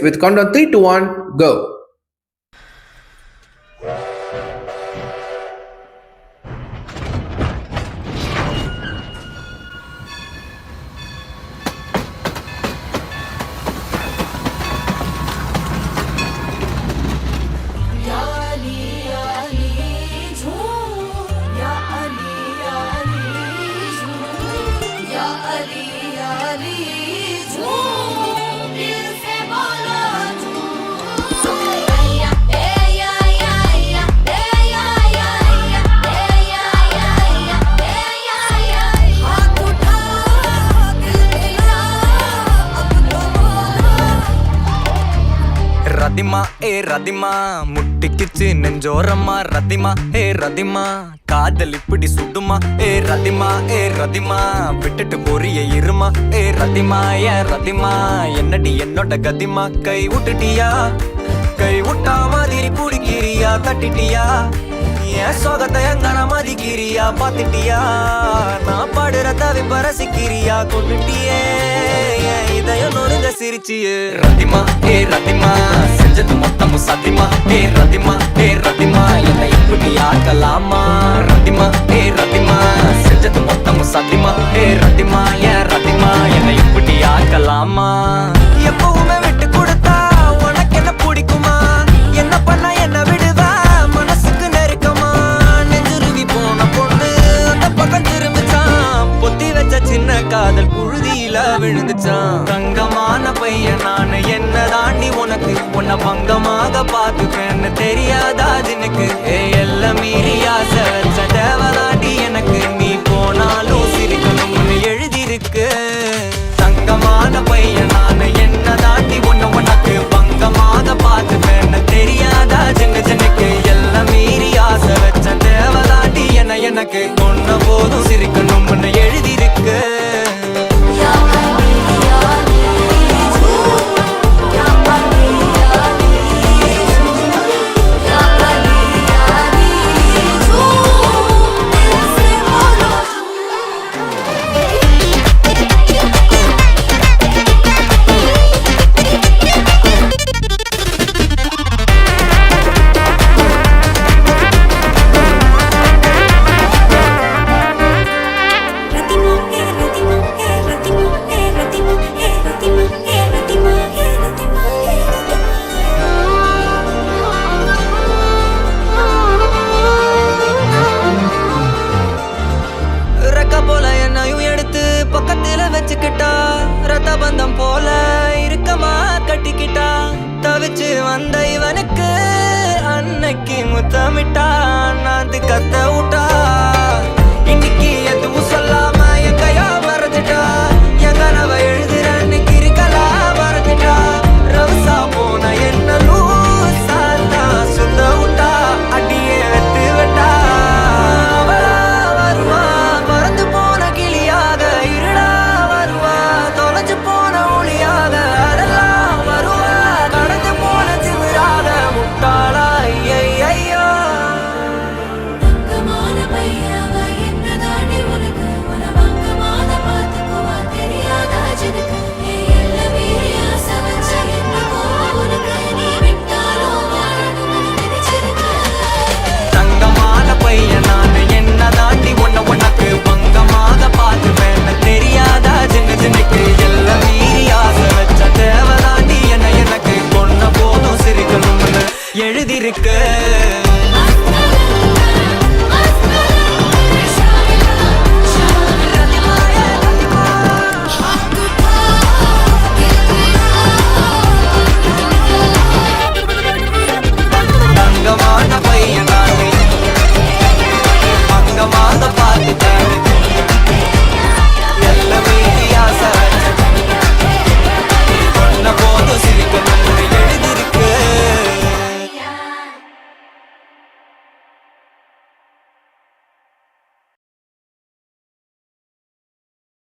with countdown 3, 2, 1, go. ரதிமா ரதிமா முட்டிக்கிச்சு நெஞ்சோரமா ரதிமா ரதிமா காதல் இப்படி சுடுமா ரதிமா ரதிமா விட்டுட்டு போறிய இருமா ரதிமா ரதிமா என்னடி என்னோட கதிமா கை விட்டுட்டியா கை விட்டா மாதிரி பிடிக்கிறியா தட்டிட்டியா என் சோகத்தை எங்கன மதிக்கிறியா பாத்துட்டியா நான் பாடுற தவி பரசிக்கிறியா கொண்டுட்டியே இதயம் நொறுங்க சிரிச்சியே ரதிமா ரதிமா செஞ்சது மொத்தமும் சத்தியமா ரதிமா ரதிமா என்னை இப்படி ஆக்கலாமா ரதிமா ரதிமா செஞ்சது மொத்தமும் சத்தியமா ரதிமா ரதிமா என்னை இப்படி ஆக்கலாமா எப்பவுமே விட்டு கொடுத்தா உனக்கு என்ன பிடிக்குமா என்ன பண்ண என்ன விடுவா மனசுக்கு நெருக்கமா நெஞ்சுருவி போன பொண்ணு அந்த பக்கம் திரும்பிச்சான் பொத்தி வச்ச சின்ன காதல் புழுதியில விழுந்துச்சான் தங்கமான பையன் நானு என்ன தாண்டி உனக்கு உன்னை பங்கமாக பார்த்துப்பேன்னு தெரியாதா ஜினுக்கு எல்லாம் மீறி ஆசை வச்ச தேவதாண்டி எனக்கு நீ போனாலும் சிரிக்கணும்னு எழுதிருக்கு தங்கமான பையன் நானு என்ன தாண்டி உனக்கு பங்கமாக பார்த்துப்பேன்னு தெரியாதா ஜினுக்கு எல்லாம் மீறி ஆசை வச்ச தேவதாண்டி எனக்கு கொன்ன போதும் சிரிக்கணும்னு எழுதிருக்கு பக்கத்துல வச்சுக்கிட்டா ரத்த பந்தம் போல இருக்கமா கட்டிக்கிட்டா தவிச்சு வந்த இவனுக்கு அன்னைக்கு முத்தமிட்டா நான் கத்த விட்டா